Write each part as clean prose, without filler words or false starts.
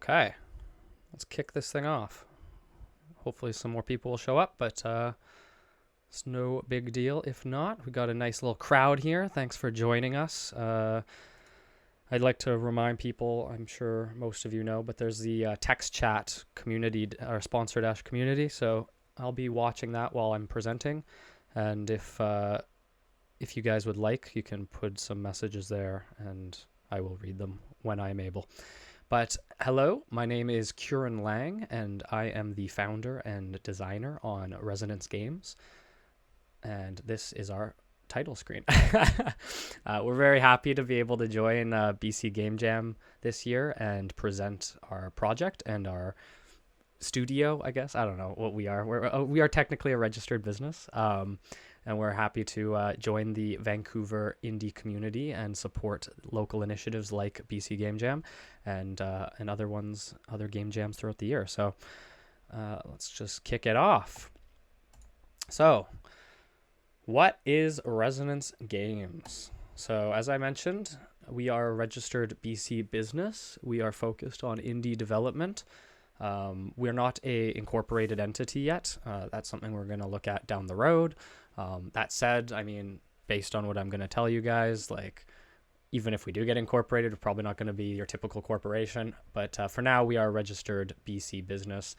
Okay, let's kick this thing off. Hopefully some more people will show up, but it's no big deal if not. We got a nice little crowd here. Thanks for joining us. I'd like to remind people, I'm sure most of you know, but there's the text chat community, or sponsor community. So I'll be watching that while I'm presenting. And if you guys would like, you can put some messages there and I will read them when I'm able. But hello, my name is Kieran Lang, and I am the founder and designer on Resonance Games. And this is our title screen. We're very happy to be able to join BC Game Jam this year and present our project and our studio, I guess. I don't know what we are. We are technically a registered business. And we're happy to join the Vancouver indie community and support local initiatives like BC Game Jam and other game jams throughout the year. So let's just kick it off. So, what is Resonance Games? So, as I mentioned, we are a registered BC business. We are focused on indie development. We're not a incorporated entity yet. That's something we're going to look at down the road. That said, I mean, based on what I'm going to tell you guys, like, even if we do get incorporated, we're probably not going to be your typical corporation. But for now, we are a registered BC business,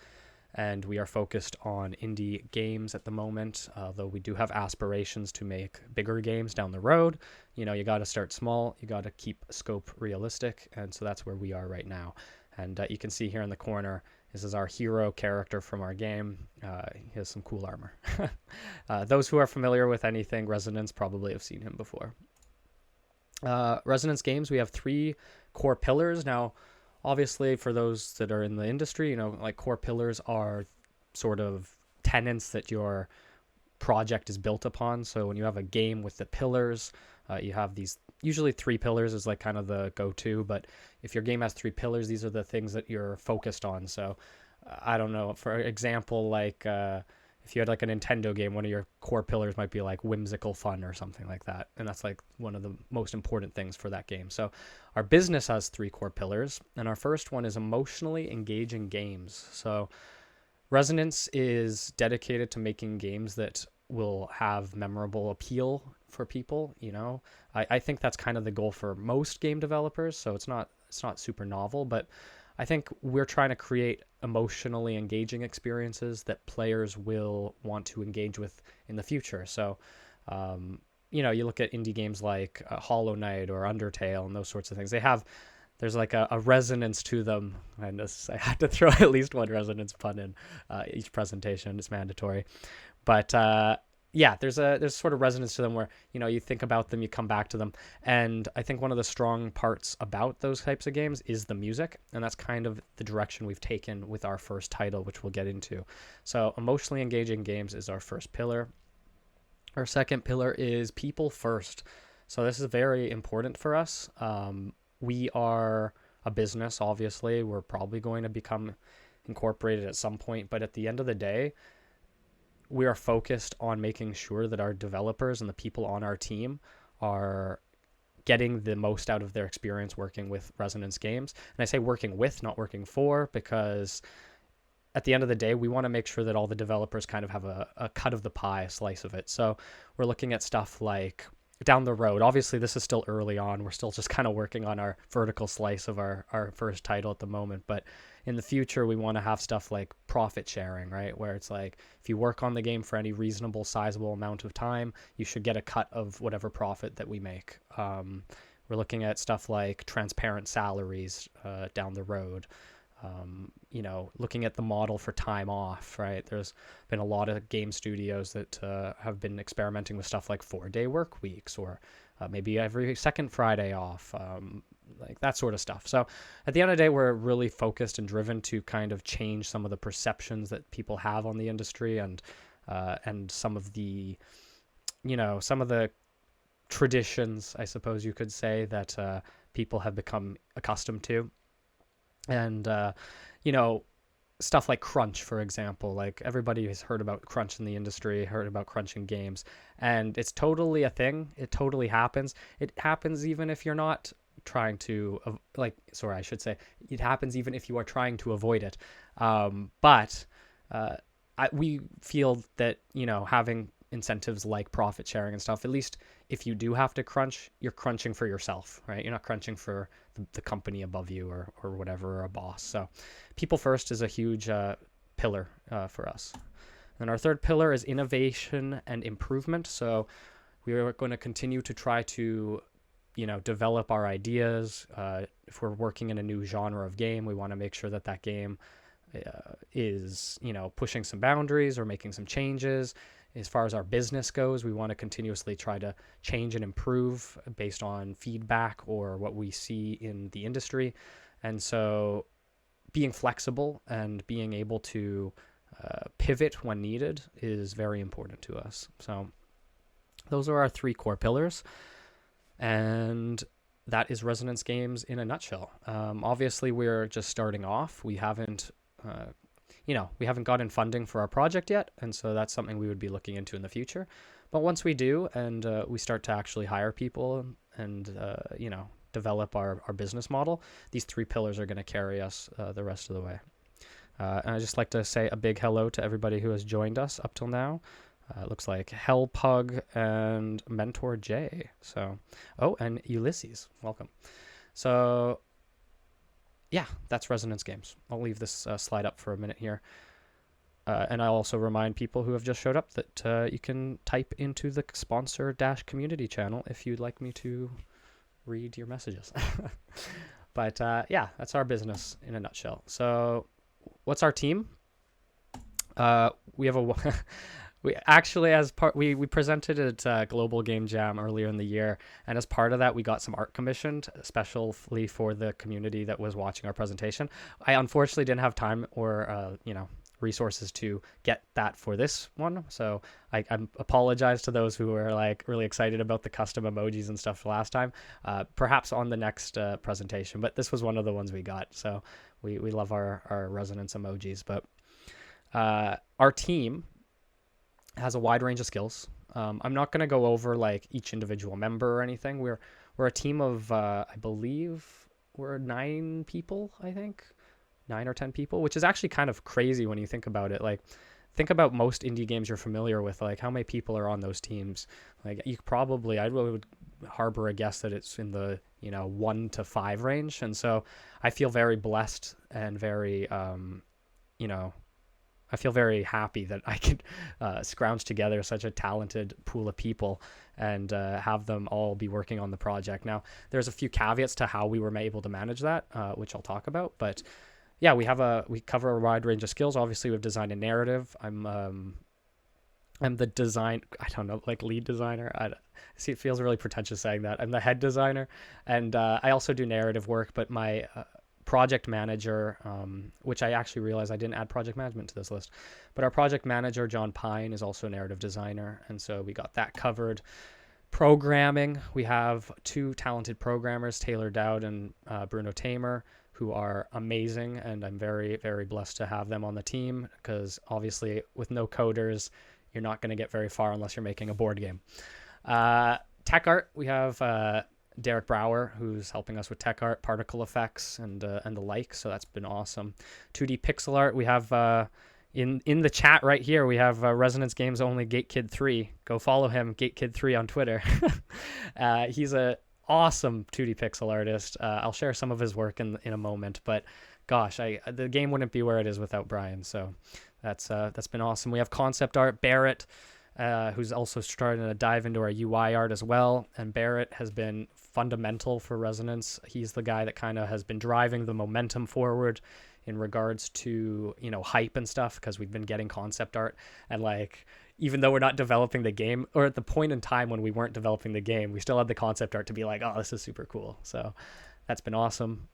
and we are focused on indie games at the moment, though we do have aspirations to make bigger games down the road. You know, you got to start small. You got to keep scope realistic, and so that's where we are right now. And you can see here in the corner, this is our hero character from our game. He has some cool armor. Those who are familiar with anything Resonance probably have seen him before. Resonance Games, we have 3 core pillars. Now, obviously, for those that are in the industry, you know, like core pillars are sort of tenets that your project is built upon. So when you have a game with the pillars, you have these usually 3 pillars is like kind of the go-to, but if your game has 3 pillars, these are the things that you're focused on. So I don't know, for example, like if you had like a Nintendo game, one of your core pillars might be like whimsical fun or something like that, and that's like one of the most important things for that game. So our business has 3 core pillars, and our first one is emotionally engaging games. So Resonance is dedicated to making games that will have memorable appeal for people. You know, I think that's kind of the goal for most game developers. So it's not super novel, but I think we're trying to create emotionally engaging experiences that players will want to engage with in the future. So, you know, you look at indie games like Hollow Knight or Undertale and those sorts of things. There's like a resonance to them, and I had to throw at least one resonance pun in each presentation. It's mandatory, but yeah, there's sort of resonance to them where, you know, you think about them, you come back to them, and I think one of the strong parts about those types of games is the music, and that's kind of the direction we've taken with our first title, which we'll get into. So emotionally engaging games is our first pillar. Our second pillar is people first. So this is very important for us. We are a business, obviously. We're probably going to become incorporated at some point, but at the end of the day, we are focused on making sure that our developers and the people on our team are getting the most out of their experience working with Resonance Games. And I say working with, not working for, because at the end of the day, we want to make sure that all the developers kind of have a cut of the pie, a slice of it. So we're looking at stuff like down the road. Obviously, this is still early on. We're still just kind of working on our vertical slice of our first title at the moment. But in the future, we want to have stuff like profit sharing, right? Where it's like, if you work on the game for any reasonable, sizable amount of time, you should get a cut of whatever profit that we make. We're looking at stuff like transparent salaries down the road. You know, looking at the model for time off, right? There's been a lot of game studios that have been experimenting with stuff like 4-day work weeks, or maybe every second Friday off, like that sort of stuff. So at the end of the day, we're really focused and driven to kind of change some of the perceptions that people have on the industry, and some of the, you know, some of the traditions, I suppose you could say, that people have become accustomed to. And, you know, stuff like crunch, for example, like everybody has heard about crunch in the industry, heard about crunch in games, and it's totally a thing. It totally happens. It happens even if you're not trying to I should say it happens even if you are trying to avoid it. But we feel that, having incentives like profit sharing and stuff, at least if you do have to crunch, you're crunching for yourself, right? You're not crunching for the company above you or whatever, or a boss. So people first is a huge pillar for us. And our third pillar is innovation and improvement. So we are going to continue to try to, develop our ideas. If we're working in a new genre of game, we want to make sure that game is, pushing some boundaries or making some changes. As far as our business goes, we want to continuously try to change and improve based on feedback or what we see in the industry. And so being flexible and being able to pivot when needed is very important to us. So those are our 3 core pillars. And that is Resonance Games in a nutshell. Obviously, we're just starting off. We haven't gotten funding for our project yet, and so that's something we would be looking into in the future. But once we do, and we start to actually hire people and develop our business model, these 3 pillars are going to carry us the rest of the way. And I'd just like to say a big hello to everybody who has joined us up till now. It looks like Hellpug and Mentor J. So, and Ulysses, welcome. So, yeah, that's Resonance Games. I'll leave this slide up for a minute here. And I'll also remind people who have just showed up that you can type into the sponsor-community channel if you'd like me to read your messages. But yeah, that's our business in a nutshell. So what's our team? We have we actually, as part, we presented at Global Game Jam earlier in the year, and as part of that, we got some art commissioned, especially for the community that was watching our presentation. I unfortunately didn't have time or resources to get that for this one, so I apologize to those who were like really excited about the custom emojis and stuff last time. Perhaps on the next presentation, but this was one of the ones we got. So we love our resonance emojis, but our team has a wide range of skills. I'm not going to go over like each individual member or anything. We're a team of I believe we're 9 people, I think 9 or 10 people, which is actually kind of crazy when you think about it. Like, think about most indie games you're familiar with, like how many people are on those teams. Like I would harbor a guess that it's in the 1 to 5 range. And so I feel very blessed and very I feel very happy that I could scrounge together such a talented pool of people and have them all be working on the project. Now, there's a few caveats to how we were able to manage that, which I'll talk about. But yeah, we cover a wide range of skills. Obviously, we've designed a narrative. I'm the lead designer. See, it feels really pretentious saying that. I'm the head designer, and I also do narrative work. But my project manager, which I actually realized I didn't add project management to this list, but our project manager, John Pine, is also a narrative designer, and so we got that covered. Programming, we have 2 talented programmers, Taylor Dowd and Bruno Tamer, who are amazing, and I'm very, very blessed to have them on the team, because obviously with no coders, you're not going to get very far unless you're making a board game. Tech art, we have Derek Brower, who's helping us with tech art, particle effects, and the like. So that's been awesome. 2D pixel art, we have in the chat right here, we have Resonance Games only GateKid3. Go follow him, GateKid3 on Twitter. He's a awesome 2D pixel artist. I'll share some of his work in a moment, but gosh, the game wouldn't be where it is without Brian. So that's been awesome. We have concept art, Barrett, who's also starting to dive into our UI art as well. And Barrett has been fundamental for Resonance. He's the guy that kind of has been driving the momentum forward in regards to, hype and stuff, because we've been getting concept art. And like, even though we're not developing the game, or at the point in time when we weren't developing the game, we still had the concept art to be like, oh, this is super cool. So that's been awesome.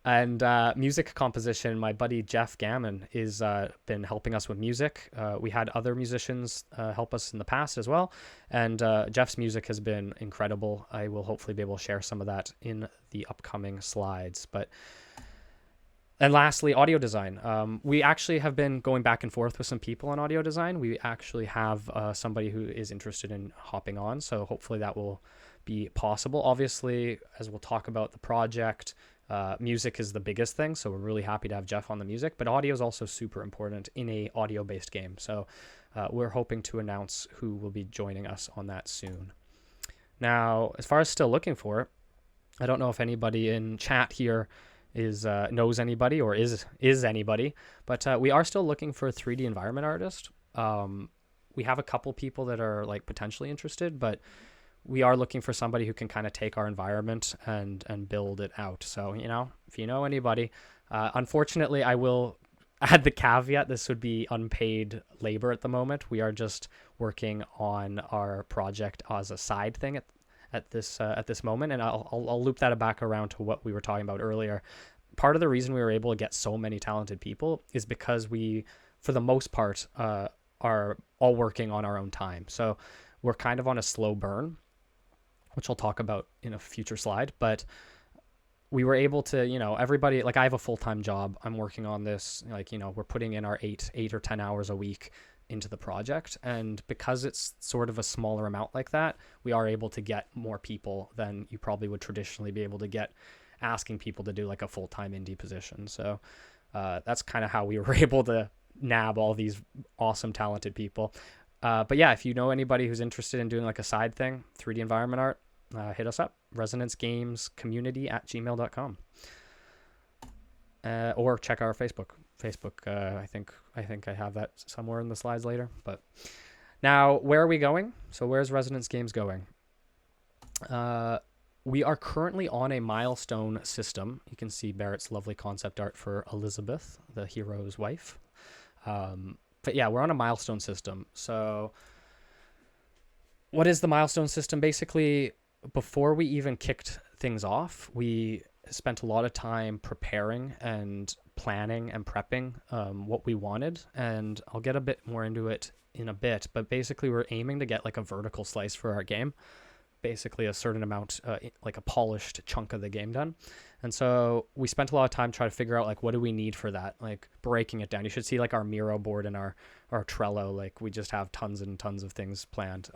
And music composition, my buddy Jeff Gammon is been helping us with music. We had other musicians help us in the past as well, and Jeff's music has been incredible. I will hopefully be able to share some of that in the upcoming slides. And lastly, audio design. We actually have been going back and forth with some people on audio design. We actually have somebody who is interested in hopping on, so hopefully that will be possible. Obviously, as we'll talk about the project, music is the biggest thing, so we're really happy to have Jeff on the music, but audio is also super important in a audio-based game. So we're hoping to announce who will be joining us on that soon. Now, as far as still looking for it, I don't know if anybody in chat here knows anybody or is anybody, but we are still looking for a 3D environment artist. We have a couple people that are like potentially interested, but we are looking for somebody who can kind of take our environment and build it out. So, if you know anybody, unfortunately, I will add the caveat, this would be unpaid labor at the moment. We are just working on our project as a side thing at this moment, and I'll loop that back around to what we were talking about earlier. Part of the reason we were able to get so many talented people is because we, for the most part, are all working on our own time. So we're kind of on a slow burn, which I'll talk about in a future slide, but we were able to, everybody, like I have a full-time job. I'm working on this, we're putting in our 8 or 10 hours a week into the project. And because it's sort of a smaller amount like that, we are able to get more people than you probably would traditionally be able to get asking people to do like a full-time indie position. So that's kind of how we were able to nab all these awesome, talented people. But yeah, if you know anybody who's interested in doing like a side thing, 3D environment art, hit us up, resonancegamescommunity@gmail.com. Or check our Facebook. I think I have that somewhere in the slides later. But now, where are we going? So where's Resonance Games going? We are currently on a milestone system. You can see Barrett's lovely concept art for Elizabeth, the hero's wife. But yeah, we're on a milestone system. So what is the milestone system? Basically, before we even kicked things off, we spent a lot of time preparing and planning and prepping what we wanted. And I'll get a bit more into it in a bit, but basically we're aiming to get like a vertical slice for our game. Basically a certain amount, like a polished chunk of the game done. And so we spent a lot of time trying to figure out like, what do we need for that? Like breaking it down. You should see like our Miro board and our Trello. Like we just have tons and tons of things planned.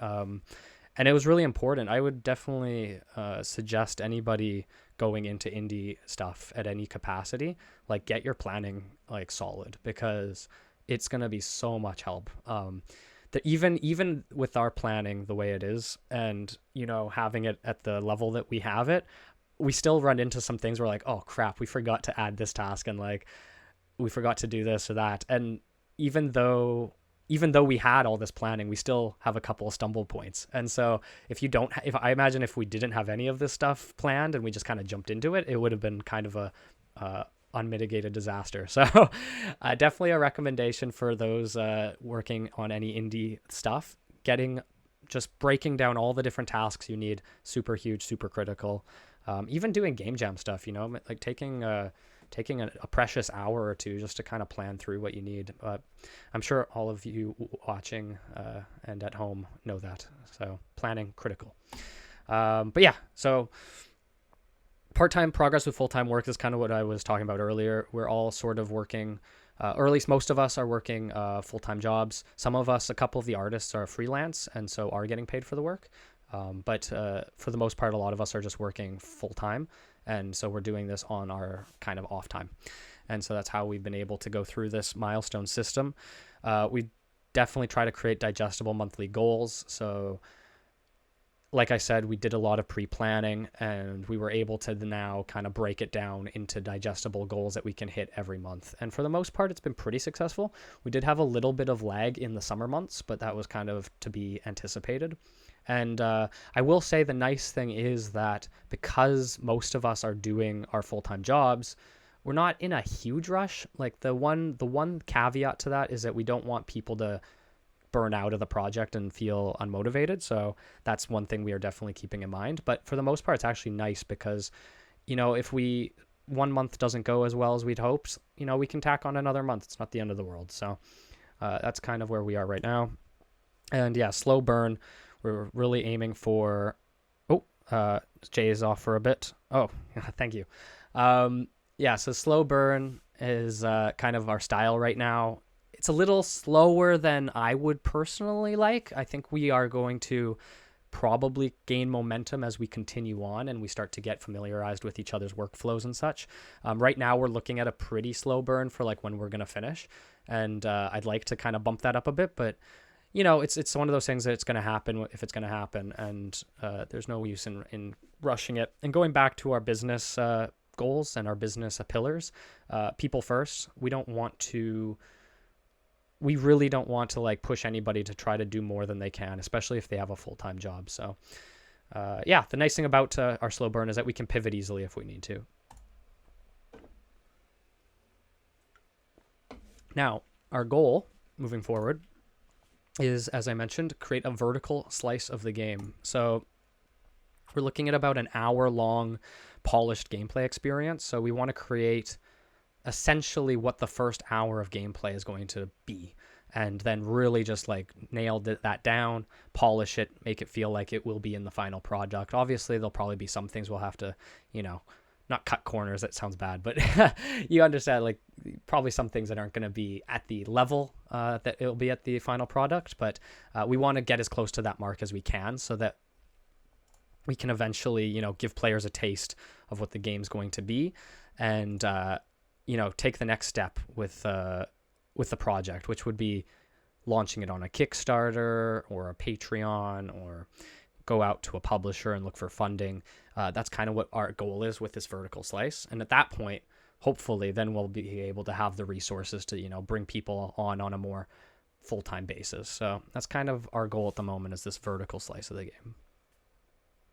And it was really important. I would definitely suggest anybody going into indie stuff at any capacity, like get your planning like solid, because it's going to be so much help. That even with our planning the way it is, and having it at the level that we have it, we still run into some things where like, oh crap, we forgot to add this task, and like we forgot to do this or that. And even though we had all this planning, we still have a couple of stumble points. And so if I imagine if we didn't have any of this stuff planned and we just kind of jumped into it, it would have been kind of a unmitigated disaster. So definitely a recommendation for those working on any indie stuff, just breaking down all the different tasks you need, super huge, super critical. Even doing game jam stuff, like taking a precious hour or two just to kind of plan through what you need. But I'm sure all of you watching and at home know that. So planning critical. But yeah, so part-time progress with full-time work is kind of what I was talking about earlier. We're all sort of working, or at least most of us are working full-time jobs. Some of us, a couple of the artists are freelance and so are getting paid for the work. But for the most part, a lot of us are just working full-time. And so we're doing this on our kind of off time. And so that's how we've been able to go through this milestone system. We definitely try to create digestible monthly goals. So like I said, we did a lot of pre-planning, and we were able to now kind of break it down into digestible goals that we can hit every month. And for the most part, it's been pretty successful. We did have a little bit of lag in the summer months, but that was kind of to be anticipated. And I will say the nice thing is that because most of us are doing our full-time jobs, we're not in a huge rush. Like the one caveat to that is that we don't want people to burn out of the project and feel unmotivated. So that's one thing we are definitely keeping in mind. But for the most part, it's actually nice because, if one month doesn't go as well as we'd hoped, we can tack on another month. It's not the end of the world. So that's kind of where we are right now. And yeah, slow burn. We're really aiming for, Jay is off for a bit. Oh, thank you. Yeah, so slow burn is kind of our style right now. It's a little slower than I would personally like. I think we are going to probably gain momentum as we continue on and we start to get familiarized with each other's workflows and such. Right now we're looking at a pretty slow burn for like when we're going to finish. And I'd like to kind of bump that up a bit, but it's one of those things that it's going to happen if it's going to happen. And there's no use in rushing it. And going back to our business goals and our business pillars, people first. We really don't want to like push anybody to try to do more than they can, especially if they have a full-time job. So the nice thing about our slow burn is that we can pivot easily if we need to. Now, our goal moving forward is, as I mentioned, create a vertical slice of the game. So we're looking at about an hour-long polished gameplay experience. So we want to create essentially what the first hour of gameplay is going to be, and then really just like nail that down, polish it, make it feel like it will be in the final product. Obviously, there'll probably be some things we'll have to, not cut corners. That sounds bad, but you understand, like probably some things that aren't going to be at the level that it'll be at the final product. But we want to get as close to that mark as we can so that we can eventually, give players a taste of what the game's going to be, and take the next step with the project, which would be launching it on a Kickstarter or a Patreon, or go out to a publisher and look for funding. That's kind of what our goal is with this vertical slice. And at that point, hopefully, then we'll be able to have the resources to, bring people on a more full-time basis. So that's kind of our goal at the moment, is this vertical slice of the game.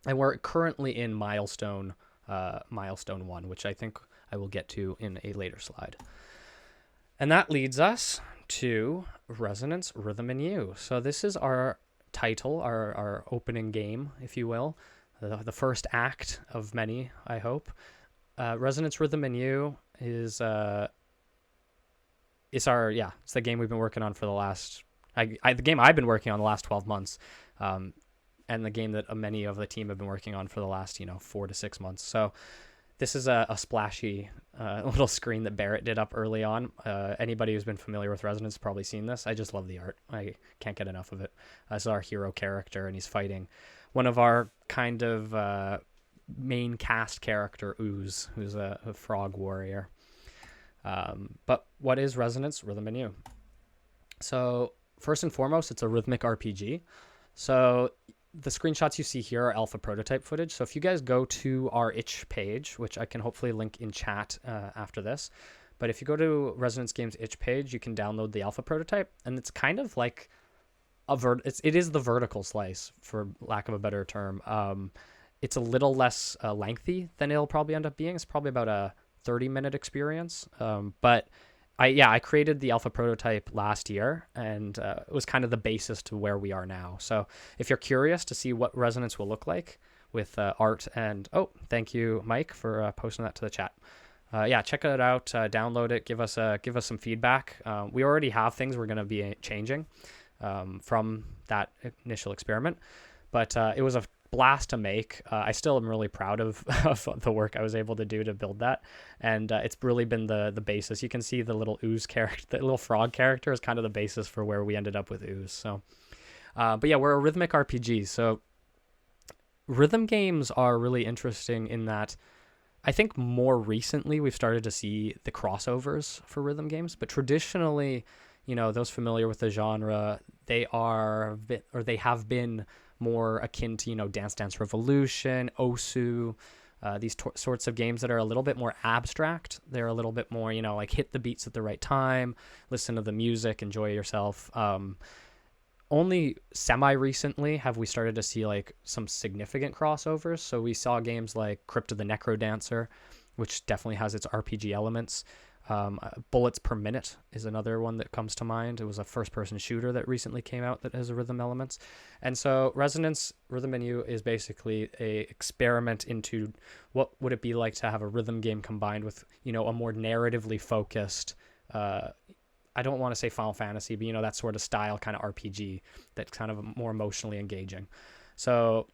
And we're currently in milestone 1, which I think I will get to in a later slide. And that leads us to Resonance, Rhythm, and You. So this is our title, our opening game, if you will, the first act of many, I hope. Resonance, Rhythm, and You is it's the game we've been working on for the last the game I've been working on the last 12 months, and the game that many of the team have been working on for the last 4 to 6 months. So this is a splashy little screen that Barrett did up early on. Anybody who's been familiar with Resonance has probably seen this. I just love the art. I can't get enough of it. This is our hero character, and he's fighting one of our kind of main cast character, Ooze, who's a frog warrior. But what is Resonance, Rhythm, and You? So first and foremost, it's a rhythmic RPG. So the screenshots you see here are alpha prototype footage. So if you guys go to our itch page, which I can hopefully link in chat after this, but if you go to Resonance Games itch page, you can download the alpha prototype, and it's kind of like it is the vertical slice, for lack of a better term. It's a little less lengthy than it'll probably end up being. It's probably about a 30-minute experience, but I created the alpha prototype last year, and it was kind of the basis to where we are now. So if you're curious to see what Resonance will look like with art and... Oh, thank you, Mike, for posting that to the chat. Check it out, download it, give us some feedback. We already have things we're going to be changing from that initial experiment, but it was a blast to make. I still am really proud of the work I was able to do to build that, and it's really been the basis. You can see the little Ooze character, the little frog character, is kind of the basis for where we ended up with Ooze. So we're a rhythmic RPG. So rhythm games are really interesting in that I think more recently we've started to see the crossovers for rhythm games, but traditionally, those familiar with the genre, they have been more akin to, Dance Dance Revolution, Osu, these sorts of games that are a little bit more abstract. They're a little bit more, like hit the beats at the right time, listen to the music, enjoy yourself. Only semi-recently have we started to see like some significant crossovers. So we saw games like Crypt of the Necrodancer, which definitely has its RPG elements. Bullets Per Minute is another one that comes to mind. It was a first-person shooter that recently came out that has rhythm elements. And so Resonance, Rhythm, and You is basically a experiment into what would it be like to have a rhythm game combined with, a more narratively focused, I don't want to say Final Fantasy, but, that sort of style kind of RPG that's kind of more emotionally engaging. So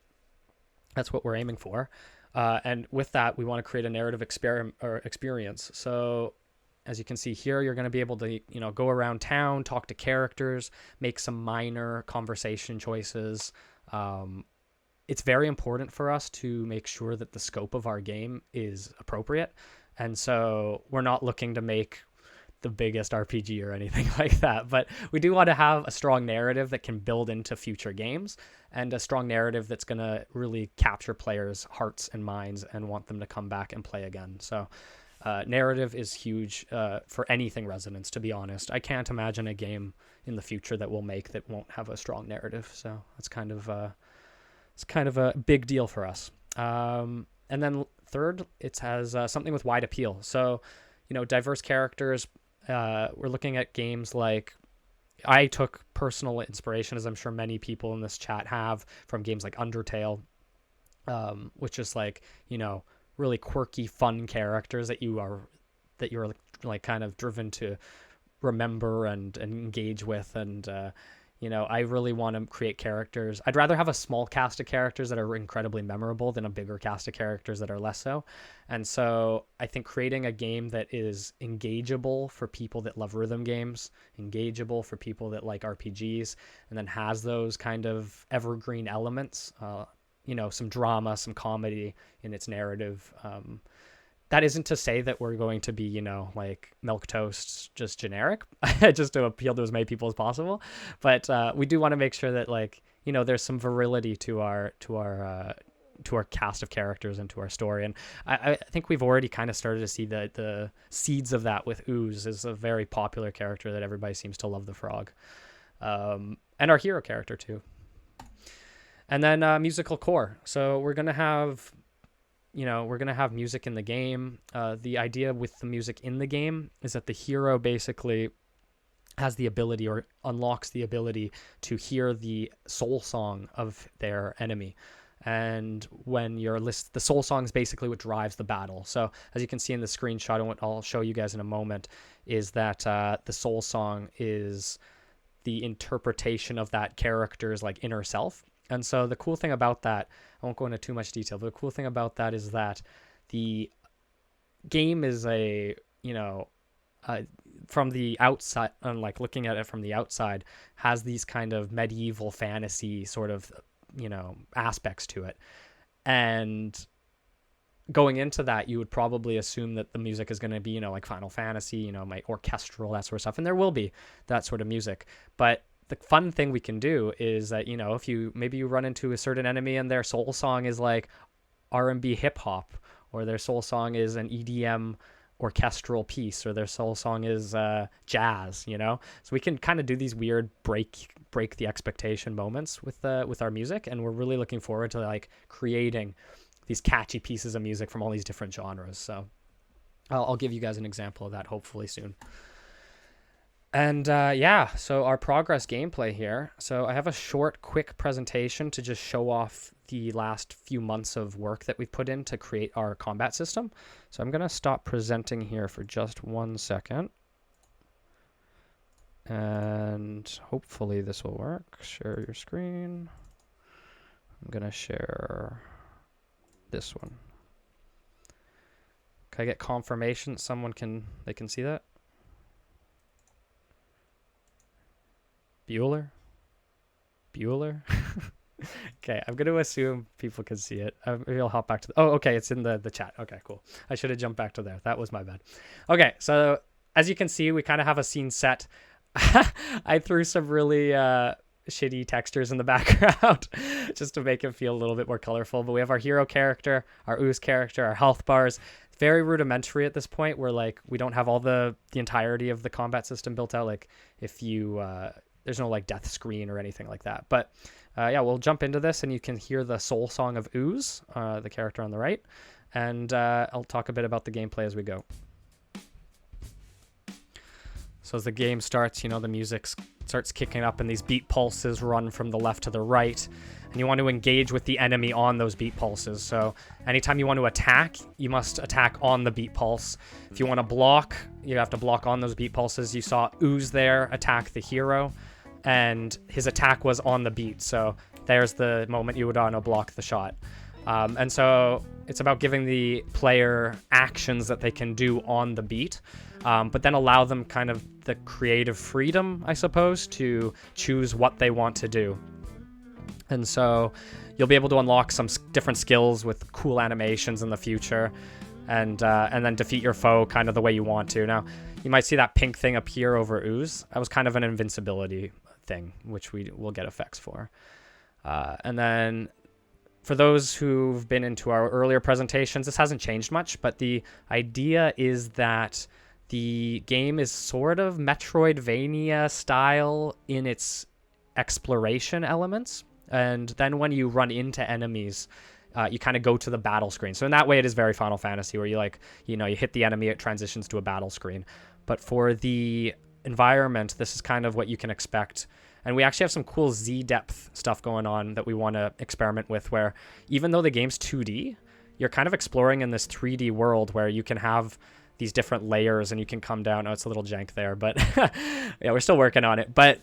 that's what we're aiming for. And with that, we want to create a narrative experience. So as you can see here, you're going to be able to, go around town, talk to characters, make some minor conversation choices, it's very important for us to make sure that the scope of our game is appropriate. And so we're not looking to make the biggest RPG or anything like that, but we do want to have a strong narrative that can build into future games, and a strong narrative that's going to really capture players' hearts and minds and want them to come back and play again. So narrative is huge for anything Resonance, to be honest. I can't imagine a game in the future that we'll make that won't have a strong narrative. So it's kind of a big deal for us. And then third, it has something with wide appeal. So, diverse characters. We're looking at games like, I took personal inspiration, as I'm sure many people in this chat have, from games like Undertale, which is like, really quirky, fun characters that you're like kind of driven to remember and engage with. And, I really want to create characters. I'd rather have a small cast of characters that are incredibly memorable than a bigger cast of characters that are less so. And so I think creating a game that is engageable for people that love rhythm games, engageable for people that like RPGs, and then has those kind of evergreen elements, some drama, some comedy in its narrative. That isn't to say that we're going to be, like milquetoast, just generic, just to appeal to as many people as possible. But we do want to make sure that, like, there's some virility to our cast of characters and to our story. And I think we've already kind of started to see the seeds of that with Ooze, is a very popular character that everybody seems to love, the frog, and our hero character too. And then musical core. So we're gonna have music in the game. The idea with the music in the game is that the hero basically has the ability, or unlocks the ability, to hear the soul song of their enemy. And when the soul song is basically what drives the battle. So as you can see in the screenshot, and what I'll show you guys in a moment, is that the soul song is the interpretation of that character's like inner self. And so the cool thing about that, I won't go into too much detail, but the cool thing about that is that the game is from the outside, like looking at it from the outside, has these kind of medieval fantasy sort of, aspects to it. And going into that, you would probably assume that the music is going to be, like Final Fantasy, my orchestral, that sort of stuff. And there will be that sort of music. But the fun thing we can do is that, if you run into a certain enemy and their soul song is like R&B hip hop, or their soul song is an EDM orchestral piece, or their soul song is jazz, so we can kind of do these weird break the expectation moments with our music. And we're really looking forward to like creating these catchy pieces of music from all these different genres. So I'll give you guys an example of that hopefully soon. And so our progress gameplay here. So I have a short, quick presentation to just show off the last few months of work that we've put in to create our combat system. So I'm going to stop presenting here for just 1 second. And hopefully this will work. Share your screen. I'm going to share this one. Can I get confirmation they can see that? Bueller? Okay, I'm going to assume people can see it. Maybe I'll hop back to okay, it's in the chat. Okay, cool. I should have jumped back to there. That was my bad. Okay, so as you can see, we kind of have a scene set. I threw some really shitty textures in the background just to make it feel a little bit more colorful. But we have our hero character, our Ooze character, our health bars. Very rudimentary at this point, where like we don't have all the entirety of the combat system built out. Like if you... there's no like death screen or anything like that. But we'll jump into this, and you can hear the soul song of Ooze, the character on the right. And I'll talk a bit about the gameplay as we go. So as the game starts, the music starts kicking up, and these beat pulses run from the left to the right. And you want to engage with the enemy on those beat pulses. So anytime you want to attack, you must attack on the beat pulse. If you want to block, you have to block on those beat pulses. You saw Ooze there attack the hero, and his attack was on the beat. So there's the moment you would want to block the shot. And so it's about giving the player actions that they can do on the beat, but then allow them kind of the creative freedom, I suppose, to choose what they want to do. And so you'll be able to unlock some different skills with cool animations in the future, and then defeat your foe kind of the way you want to. Now, you might see that pink thing appear over ooze. That was kind of an invincibility thing, which we will get effects for. And then for those who've been into our earlier presentations, this hasn't changed much, but the idea is that the game is sort of Metroidvania style in its exploration elements. And then when you run into enemies, you kind of go to the battle screen. So in that way, it is very Final Fantasy, where you you hit the enemy, it transitions to a battle screen. But for the environment, this is kind of what you can expect. And we actually have some cool Z-depth stuff going on that we want to experiment with, where even though the game's 2D, you're kind of exploring in this 3D world where you can have these different layers and you can come down. Oh, it's a little jank there, but yeah, we're still working on it. But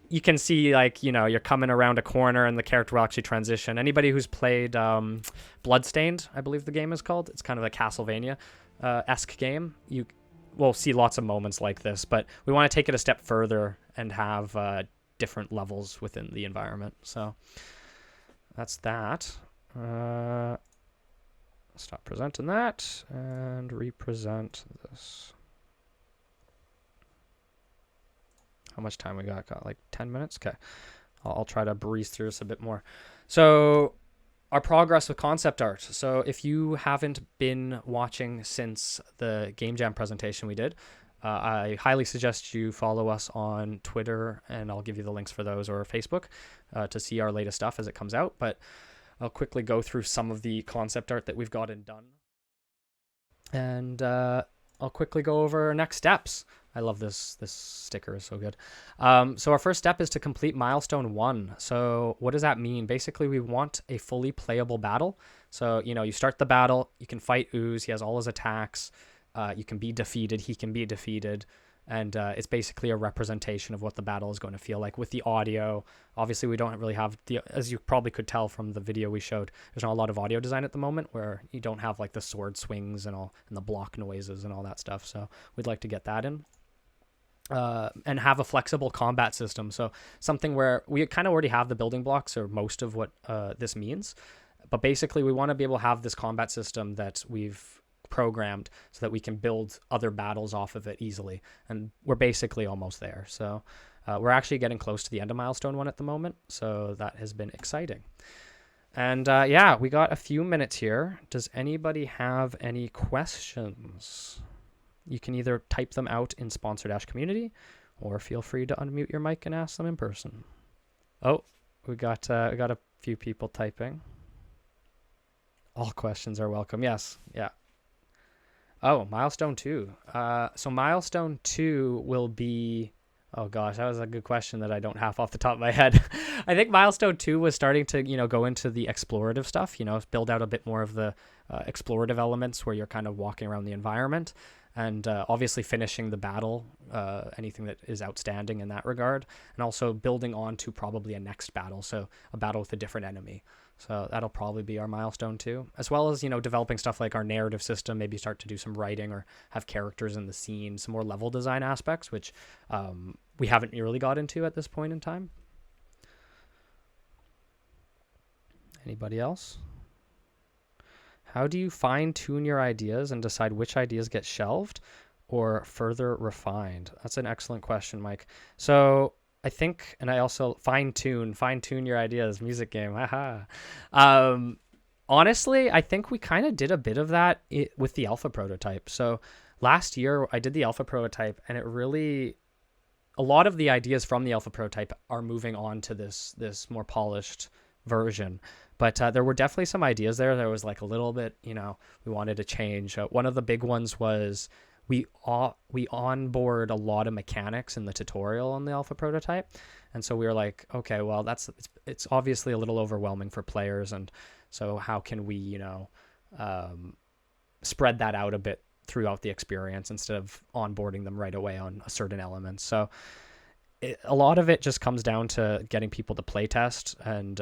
you can see, you're coming around a corner and the character will actually transition. Anybody who's played Bloodstained, I believe the game is called. It's kind of a Castlevania-esque game. You will see lots of moments like this, but we want to take it a step further and have different levels within the environment. So that's that. Stop presenting that and represent this. How much time we got? Got like 10 minutes? Okay. I'll try to breeze through this a bit more. So our progress with concept art. So if you haven't been watching since the Game Jam presentation we did, I highly suggest you follow us on Twitter, and I'll give you the links for those, or Facebook, to see our latest stuff as it comes out. But I'll quickly go through some of the concept art that we've gotten done. And I'll quickly go over next steps. I love this sticker, is so good. So our first step is to complete milestone 1. So what does that mean? Basically, we want a fully playable battle. So, you start the battle, you can fight Ooze, he has all his attacks, you can be defeated, he can be defeated, and it's basically a representation of what the battle is going to feel like with the audio. Obviously, we don't really have as you probably could tell from the video we showed, there's not a lot of audio design at the moment, where you don't have like the sword swings and the block noises and all that stuff. So we'd like to get that in. And have a flexible combat system. So something where we kind of already have the building blocks, or most of what this means. But basically, we want to be able to have this combat system that we've programmed so that we can build other battles off of it easily. And we're basically almost there. So we're actually getting close to the end of milestone 1 at the moment. So that has been exciting. And yeah, we got a few minutes here. Does anybody have any questions? You can either type them out in Sponsor-Community, or feel free to unmute your mic and ask them in person. Oh, we got a few people typing. All questions are welcome. Yes, yeah. Oh, milestone 2. So milestone 2 will be... Oh gosh, that was a good question that I don't have off the top of my head. I think milestone 2 was starting to, go into the explorative stuff, build out a bit more of the explorative elements where you're kind of walking around the environment. And obviously finishing the battle, anything that is outstanding in that regard, and also building on to probably a next battle, so a battle with a different enemy. So that'll probably be our milestone 2, as well as, developing stuff like our narrative system, maybe start to do some writing or have characters in the scene, some more level design aspects, which we haven't really got into at this point in time. Anybody else? How do you fine-tune your ideas and decide which ideas get shelved or further refined? That's an excellent question, Mike. So I think, and I also fine-tune your ideas, music game, haha. Honestly, I think we kind of did a bit of that with the alpha prototype. So last year I did the alpha prototype, and a lot of the ideas from the alpha prototype are moving on to this more polished version. But there were definitely some ideas there. There was like a little bit, we wanted to change. One of the big ones was we onboard a lot of mechanics in the tutorial on the alpha prototype. And so we were like, okay, well, it's obviously a little overwhelming for players. And so how can we, spread that out a bit throughout the experience instead of onboarding them right away on a certain element. So a lot of it just comes down to getting people to play test and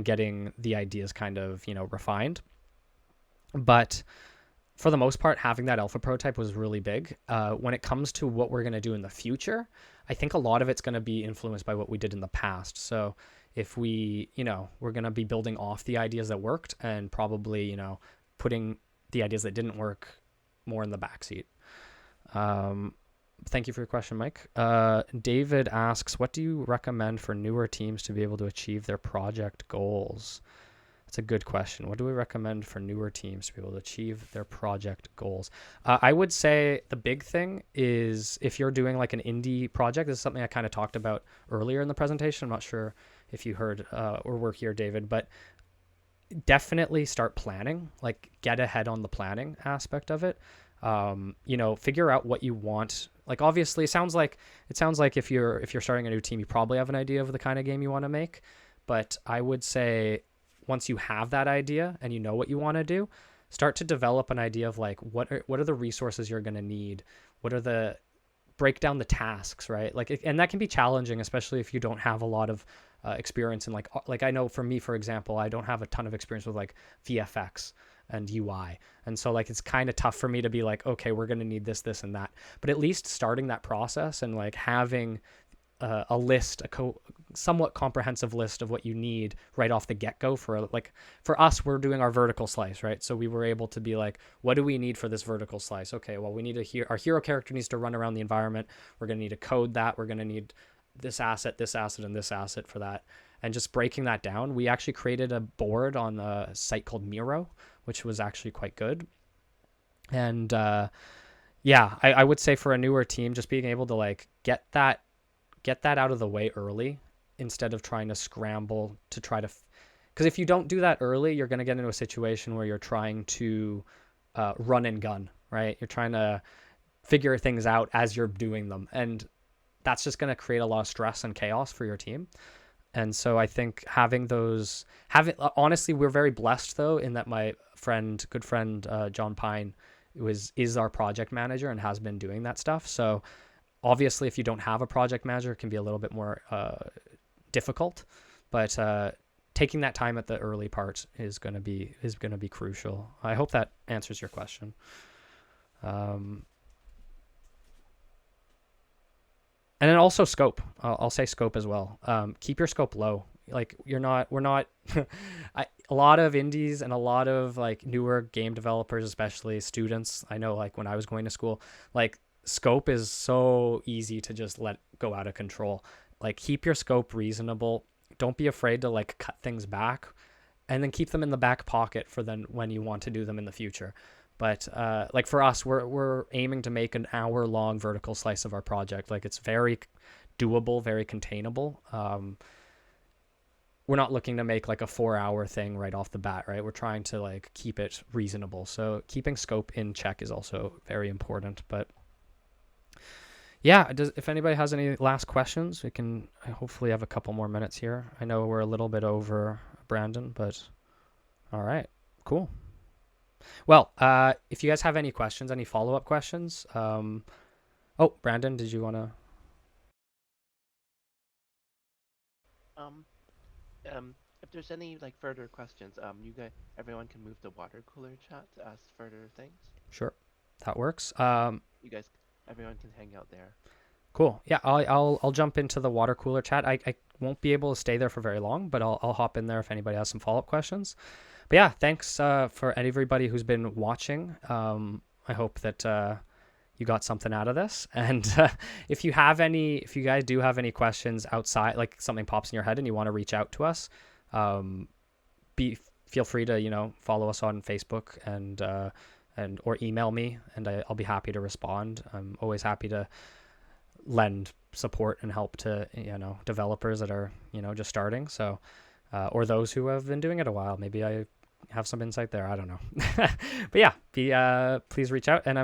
getting the ideas kind of, refined. But for the most part, having that alpha prototype was really big. When it comes to what we're going to do in the future, I think a lot of it's going to be influenced by what we did in the past. So if we, we're going to be building off the ideas that worked and probably, putting the ideas that didn't work more in the backseat. Thank you for your question, Mike. David asks, what do you recommend for newer teams to be able to achieve their project goals? That's a good question. What do we recommend for newer teams to be able to achieve their project goals? I would say the big thing is if you're doing like an indie project, this is something I kind of talked about earlier in the presentation. I'm not sure if you heard or were here, David, but definitely start planning, like get ahead on the planning aspect of it. Figure out what you want. Like, obviously it sounds like if you're starting a new team, you probably have an idea of the kind of game you want to make. But I would say once you have that idea and you know what you want to do, start to develop an idea of like, what are the resources you're going to need? Break down the tasks, right? Like, and that can be challenging, especially if you don't have a lot of experience in like I know for me, for example, I don't have a ton of experience with like VFX and UI. And so like, it's kind of tough for me to be like, okay, we're going to need this, this, and that. But at least starting that process and like having a list, somewhat comprehensive list of what you need right off the get-go for us, we're doing our vertical slice, right? So we were able to be like, what do we need for this vertical slice? Okay, well, we need our hero character needs to run around the environment. We're going to need to code that. We're going to need this asset, and this asset for that. And just breaking that down, we actually created a board on a site called Miro, which was actually quite good. And I would say for a newer team, just being able to like get that out of the way early instead of trying to scramble to try to, because if you don't do that early, you're going to get into a situation where you're trying to run and gun, right? You're trying to figure things out as you're doing them. And that's just going to create a lot of stress and chaos for your team. And so I think honestly, we're very blessed though, in that my good friend, John Pine is our project manager and has been doing that stuff. So obviously, if you don't have a project manager, it can be a little bit more difficult, but taking that time at the early part is going to be crucial. I hope that answers your question. And then also scope. I'll say scope as well. Keep your scope low. Like we're not a lot of indies and a lot of like newer game developers, especially students. I know like when I was going to school, like scope is so easy to just let go out of control. Like keep your scope reasonable. Don't be afraid to like cut things back, and then keep them in the back pocket for then when you want to do them in the future. But like for us, we're aiming to make an hour-long vertical slice of our project. Like it's very doable, very containable. We're not looking to make like a 4-hour thing right off the bat, right? We're trying to like keep it reasonable. So keeping scope in check is also very important. But yeah, if anybody has any last questions, we can hopefully have a couple more minutes here. I know we're a little bit over, Brandon, but all right, cool. Well, if you guys have any questions, any follow-up questions, Brandon, did you want to? If there's any like further questions, everyone can move the water cooler chat to ask further things. Sure, that works. Everyone can hang out there. Cool. Yeah, I'll jump into the water cooler chat. I won't be able to stay there for very long, but I'll hop in there if anybody has some follow-up questions. But yeah, thanks for everybody who's been watching. I hope that you got something out of this. And if you guys do have any questions outside, like something pops in your head and you want to reach out to us, feel free to follow us on Facebook and or email me, and I'll be happy to respond. I'm always happy to lend support and help to developers that are just starting. So or those who have been doing it a while. Maybe I have some insight there. I don't know. But yeah, please reach out, and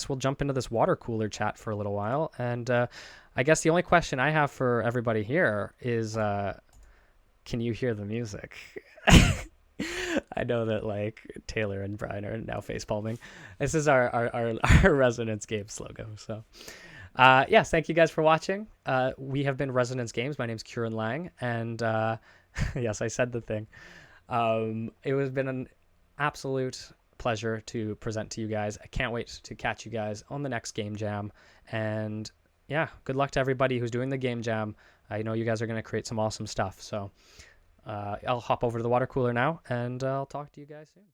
we'll jump into this water cooler chat for a little while. And I guess the only question I have for everybody here is, can you hear the music? I know that like Taylor and Brian are now face palming. This is our Resonance Games logo. So yes, thank you guys for watching. We have been Resonance Games. My name's Kieran Lang, and yes, I said the thing. It has been an absolute pleasure to present to you guys. I can't wait to catch you guys on the next Game Jam, and yeah, good luck to everybody who's doing the game jam. I know you guys are going to create some awesome stuff. So I'll hop over to the water cooler now, and I'll talk to you guys soon.